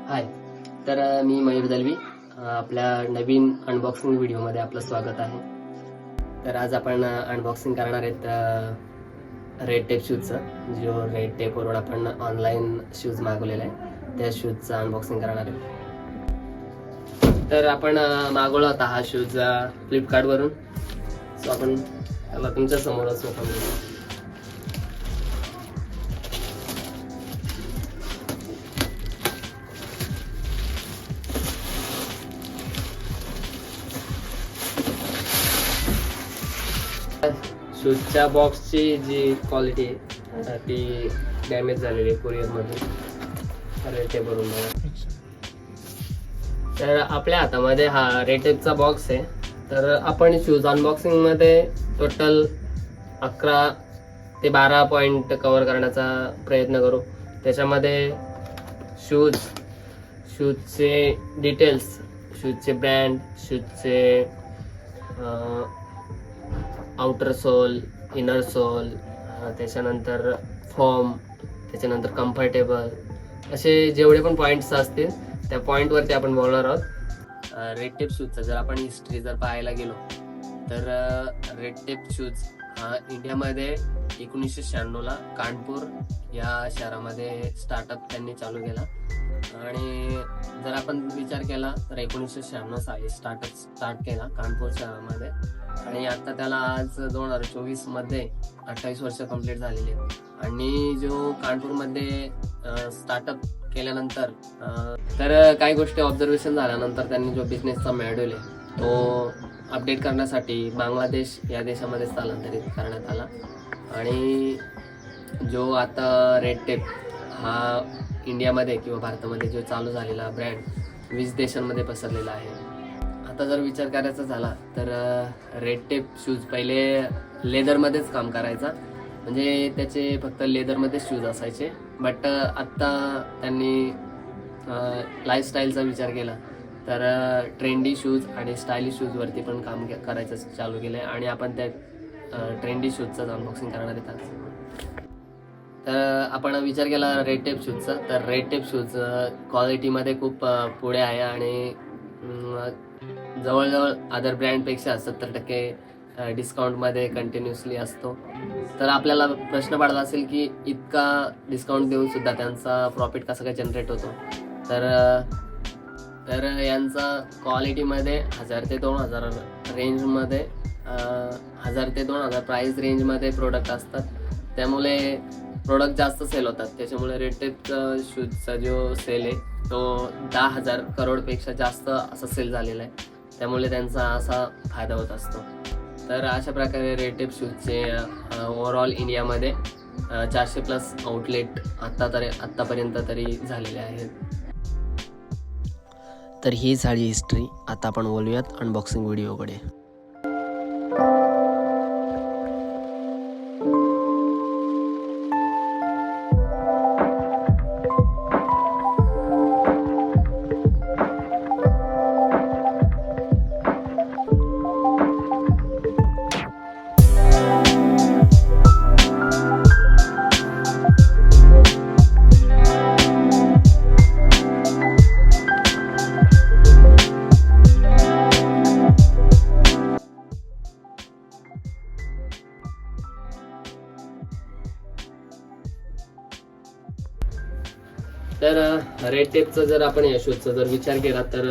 हाय, तर मी मयूर दलवी. आपल्या नवीन अनबॉक्सिंग व्हिडिओमध्ये आपलं स्वागत आहे. तर आज आपण अनबॉक्सिंग करणार आहेत रेड टेप शूजचं. जो रेड टेपवरून आपण ऑनलाईन शूज मागवलेला आहे त्या शूजचं अनबॉक्सिंग करणार आहे. तर आपण मागवला होता हा शूज फ्लिपकार्टवरून. सो आपण त्याला तुमच्या समोरच ओपन करू. शूजच्या बॉक्सची जी क्वालिटी आहे ती डॅमेज झालेली आहे कुरिअरमधून रेड टेपवरून. तर आपल्या हातामध्ये हा रेड टेपचा बॉक्स आहे. तर आपण शूज अनबॉक्सिंगमध्ये टोटल 11 ते 12 पॉईंट कव्हर करण्याचा प्रयत्न करू. त्याच्यामध्ये शूजचे डिटेल्स, शूजचे ब्रँड, शूजचे आउटर सोल, इनर सोल, त्याच्यानंतर फॉर्म, त्याच्यानंतर कम्फर्टेबल, असे जेवढे पण पॉईंट्स असतील त्या पॉईंटवरती आपण बोलणार आहोत. रेड टेप शूजचा जर आपण हिस्ट्री जर पाहायला गेलो तर रेड टेप शूज हा इंडियामध्ये 1996ला कानपूर या शहरामध्ये स्टार्टअप त्यांनी चालू केला. आणि जर आपण विचार केला तर 1996 साली स्टार्ट केला कानपूर शहरामध्ये. आणि आता त्याला आज 2024 मध्ये 28 वर्ष कंप्लीट झालेली आहेत. आणि जो कानपूरमध्ये स्टार्टअप केल्यानंतर तर काही गोष्टी ऑब्झर्वेशन झाल्यानंतर त्यांनी जो बिझनेसचा मॉडेल आहे तो अपडेट करण्यासाठी बांगलादेश या देशामध्ये स्थलांतरित करण्यात आला. आणि जो आता रेड टेप हा इंडियामध्ये किंवा भारतामध्ये जो चालू झालेला ब्रँड 20 देशांमध्ये पसरलेला आहे. आता जर विचार करायचा झाला तर रेड टेप शूज पहिले लेदरमध्येच काम करायचा, म्हणजे त्याचे फक्त लेदरमध्येच शूज असायचे. बट आत्ता त्यांनी लाईफस्टाईलचा विचार केला तर ट्रेंडी शूज आणि स्टायलिश शूजवरती पण काम करायचं चालू केलं आहे. आणि आपण त्या ट्रेंडी शूजचं अनबॉक्सिंग करणार आहेत. तर आपण विचार केला रेड टेप शूजचा, तर रेड टेप शूज क्वालिटीमध्ये खूप पुढे आहे आणि जवळजवळ अदर ब्रँडपेक्षा 70% डिस्काउंटमध्ये कंटिन्युअसली असतो. तर आपल्याला प्रश्न पडला असेल की इतका डिस्काउंट देऊन सुद्धा त्यांचा प्रॉफिट कसा काय जनरेट होतो. तर यांचा क्वालिटीमध्ये 1000 ते 2000 रेंजमध्ये 1000 ते 2000 प्राईस रेंजमध्ये प्रोडक्ट असतात. त्यामुळे प्रोडक्ट जास्त सेल होतात. त्याच्यामुळे रेड टेपचा शूजचा जो सेल आहे तो 10,000 करोडपेक्षा जास्त असा सेल झालेला आहे. त्यामुळे त्यांचा असा फायदा होत असतो. तर अशा प्रकारे रेड टेप शूजचे ओव्हरऑल इंडियामध्ये 400+ आउटलेट आत्तापर्यंत तरी झालेले आहेत. तर ही झाली हिस्ट्री. आता आपण बोलूयात अनबॉक्सिंग व्हिडिओकडे. तर रेड टेपचा जर आपण या शूजचा जर विचार केला तर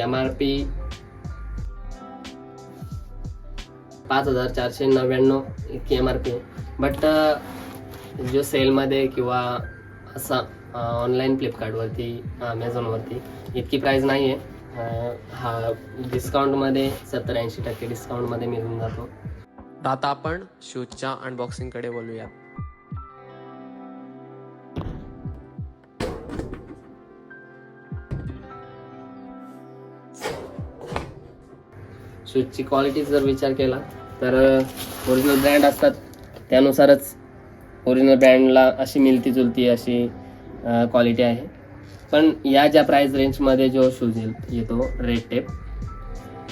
MRP 5499 इतकी MRP आहे. बट जो सेलमध्ये किंवा असा ऑनलाईन फ्लिपकार्टवरती, अमेझॉनवरती इतकी प्राईस नाही आहे. हा डिस्काउंटमध्ये 70-80% डिस्काउंटमध्ये मिळून जातो. आता आपण शूजच्या अनबॉक्सिंगकडे बोलूया. शूजची क्वालिटी जर विचार केला तर ओरिजिनल ब्रँड असतात त्यानुसारच ओरिजिनल ब्रँडला अशी मिळती जुलती अशी क्वालिटी आहे. पण या ज्या प्राईस रेंजमध्ये जो शूज येतो रेड टेप,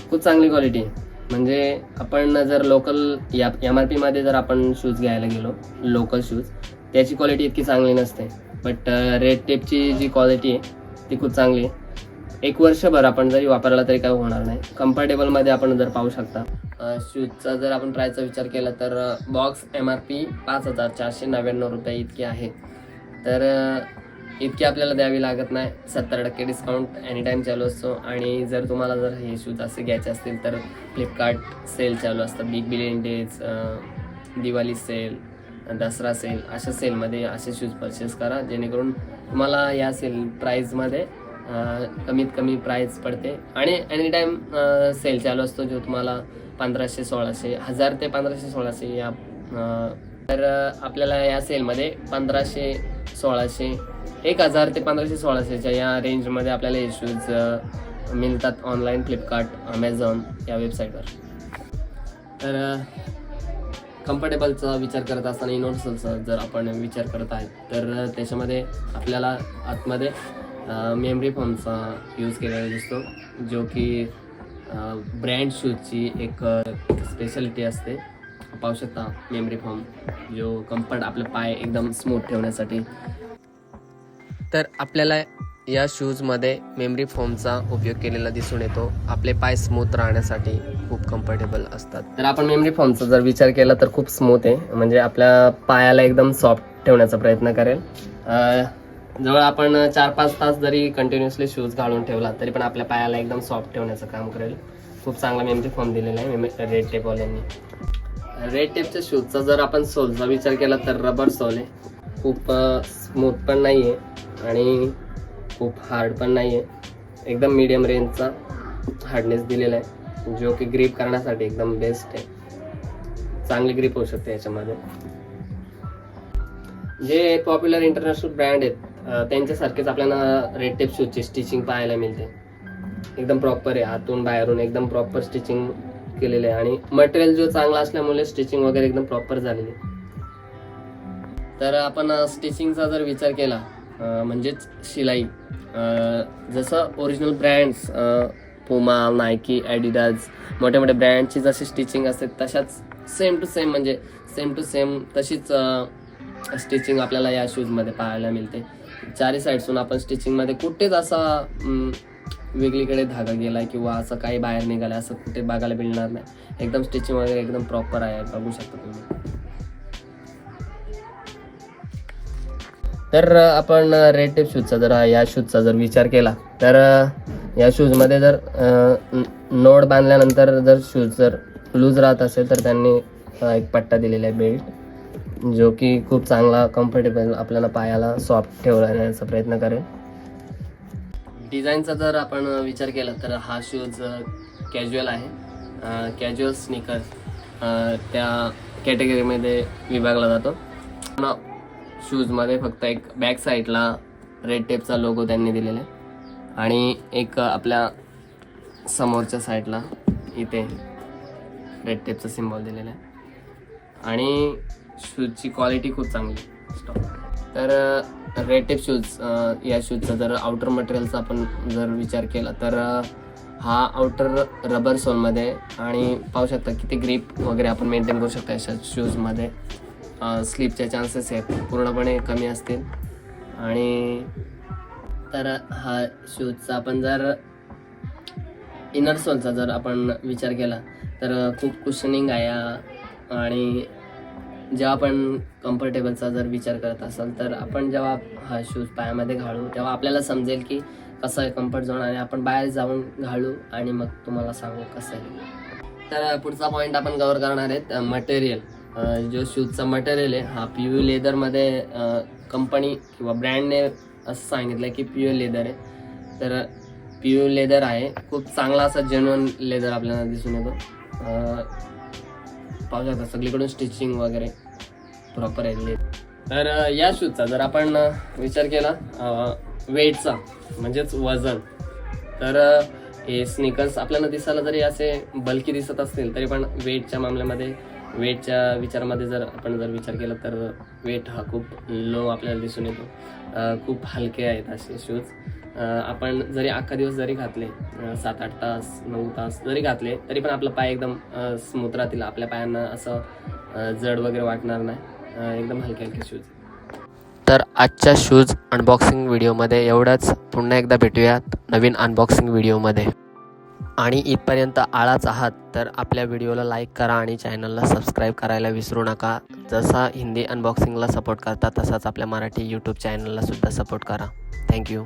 खूप चांगली क्वालिटी आहे. म्हणजे आपण जर लोकल MRP मध्ये जर आपण शूज घ्यायला गेलो लोकल शूज, त्याची क्वालिटी इतकी चांगली नसते. बट रेड टेपची जी क्वालिटी आहे ती खूप चांगली आहे. 1 वर्षभर आपण जरी वापरला तरी काही होणार नाही. कम्फर्टेबलमध्ये आपण जर पाहू शकता. शूजचा जर आपण प्राईसचा विचार केला तर बॉक्स MRP 5,499 रुपये इतकी आहे. तर इतकी आपल्याला द्यावी लागत नाही. 70% डिस्काउंट एनी टाईम चालू असतो. आणि जर तुम्हाला जर हे शूज असे घ्यायचे असतील तर फ्लिपकार्ट सेल चालू असतं. Big billion days, Diwali sale, Dasara sale, अशा सेलमध्ये असे शूज परचेस करा जेणेकरून तुम्हाला या सेल प्राईजमध्ये कमीत कमी प्राईस पडते. आणि एनी टाईम सेल चालू असतो जो तुम्हाला 1500, 1600, 1000 ते 1500, 1600 या तर आपल्याला या सेलमध्ये 1500, 1600, 1000 ते 1500, 1600च्या या रेंजमध्ये आपल्याला हे शूज मिळतात ऑनलाईन फ्लिपकार्ट, अमेझॉन या वेबसाईटवर. तर कम्फर्टेबलचा विचार करत असताना इनोर्सलचा जर आपण विचार करत आहे तर त्याच्यामध्ये आपल्याला आतमध्ये मेमरी फोमचा यूज केलेला दिसतो, जो की ब्रँड शूजची एक स्पेशालिटी असते. पाहू शकता मेमरी फोम, जो कम्फर्ट आपले पाय एकदम स्मूथ ठेवण्यासाठी. तर आपल्याला या शूजमध्ये मेमरी फोमचा उपयोग केलेला दिसून येतो. आपले पाय स्मूथ राहण्यासाठी खूप कम्फर्टेबल असतात. तर आपण मेमरी फोमचा जर विचार केला तर खूप स्मूथ आहे, म्हणजे आपल्या पायाला एकदम सॉफ्ट ठेवण्याचा प्रयत्न करेल. जवळ आपण 4-5 तास जरी कंटिन्युअसली शूज घालून ठेवला तरी पण आपल्या पायाला एकदम सॉफ्ट ठेवण्याचं काम करेल. खूप चांगला मेमरी फोम दिलेला आहे रेड टेपवाल्यांनी. रेड टेपच्या शूजचा जर आपण सोलचा विचार केला तर रबर सोल आहे. खूप स्मूथ पण नाही आहे आणि खूप हार्ड पण नाही आहे. एकदम मीडियम रेंजचा हार्डनेस दिलेला आहे, जो की ग्रीप करण्यासाठी एकदम बेस्ट आहे. चांगली ग्रीप होऊ शकते याच्यामध्ये. जे पॉप्युलर इंटरनॅशनल ब्रँड आहेत त्यांच्यासारखेच आपल्याला रेड टेप शूजची स्टिचिंग पाहायला मिळते. एकदम प्रॉपर आहे, आतून बाहेरून एकदम प्रॉपर स्टिचिंग केलेलं आहे. आणि मटेरियल जो चांगला असल्यामुळे स्टिचिंग वगैरे एकदम प्रॉपर झालेली. तर आपण स्टिचिंगचा जर विचार केला म्हणजेच शिलाई, जसं ओरिजिनल ब्रँड्स पुमा, नायकी, ॲडिडास, मोठ्या मोठ्या ब्रँडची जशी स्टिचिंग असते तशाच सेम टू सेम तशीच स्टिचिंग आपल्याला या शूजमध्ये पाहायला मिळते. चारी साईड्सून आपण स्टिचिंगमध्ये कुठेच असा वेगळीकडे धागा गेला किंवा असं काही बाहेर निघालं असं कुठे बघायला मिळणार नाही. एकदम स्टिचिंग वगैरे एकदम प्रॉपर आहे, बघू शकता तुम्ही. तर आपण रेड टेप शूजचा जर या शूजचा जर विचार केला तर या शूजमध्ये जर नोड बांधल्यानंतर जर शूज जर लूज राहत असेल तर त्यांनी एक पट्टा दिलेला आहे बेल्ट, जो की खूप चांगला कम्फर्टेबल आपल्याला पायाला सॉफ्ट ठेवण्याचा प्रयत्न करेल. डिझाईनचा जर आपण विचार केला तर हा शूज कॅज्युअल आहे. कॅज्युअल स्निकर त्या कॅटेगरीमध्ये विभागला जातो. शूजमध्ये फक्त एक बॅक साईडला रेड टेपचा लोगो त्यांनी दिलेला आहे आणि एक आपल्या समोरच्या साईडला इथे रेड टेपचा सिम्बॉल दिलेला आहे. आणि शूजची क्वालिटी खूप चांगली. तर रेड टेप शूज या शूजचा जर आउटर मटेरियलचा आपण जर विचार केला तर हा आउटर रबर सोलमध्ये आणि पाहू शकता किती ग्रीप वगैरे आपण मेंटेन करू शकता अशा शूजमध्ये. स्लिपचे चान्सेस आहेत पूर्णपणे कमी असतील. आणि तर हा शूजचा आपण जर इनर सोलचा जर आपण विचार केला तर खूप कुशनिंग आहे. आणि जेव्हा आपण कम्फर्टेबलचा जर विचार करत असाल तर आपण जेव्हा हा शूज पायामध्ये घालू तेव्हा आपल्याला समजेल की कसं आहे कम्फर्ट झोन, आणि आपण बाहेर जाऊन घालू आणि मग तुम्हाला सांगू कसं आहे. तर पुढचा पॉईंट आपण कव्हर करणार आहेत मटेरियल. जो शूजचा मटेरियल आहे हा PU लेदरमध्ये कंपनी किंवा ब्रँडने असं सांगितलं की PU लेदर आहे. तर PU लेदर आहे, खूप चांगला असा जेन्युइन लेदर आपल्याला दिसून येतो. पाहू शकता सगळीकडून स्टिचिंग वगैरे प्रॉपर आहे. तर या शूजचा जर आपण विचार केला वेटचा म्हणजेच वजन, तर हे स्निकर्स आपल्याला दिसायला जरी असे बल्की दिसत असतील तरी पण वेटच्या मामल्यामध्ये वेटच्या विचारामध्ये जर आपण जर विचार केला तर वेट हा खूप लो आपल्याला दिसून येतो. खूप हलके आहेत असे शूज. आपण जरी अख्खा दिवस जरी घातले 7-8 तास 9 तास जरी घातले तरी पण आपला पाय एकदम स्मूथ राहतील. आपल्या पायांना असं जड वगैरे वाटणार नाही. एकदम हलके हलके शूज. तर आजच्या शूज अनबॉक्सिंग व्हिडिओमध्ये एवढंच. पुन्हा एकदा भेटूयात नवीन अनबॉक्सिंग व्हिडिओमध्ये. आणि इथपर्यंत आलाच आहात तर आपल्या व्हिडिओला लाईक करा आणि चॅनलला सबस्क्राईब करायला विसरू नका. जसा हिंदी अनबॉक्सिंगला सपोर्ट करता तसाच आपल्या मराठी यूट्यूब चॅनलला सुद्धा सपोर्ट करा. थँक्यू.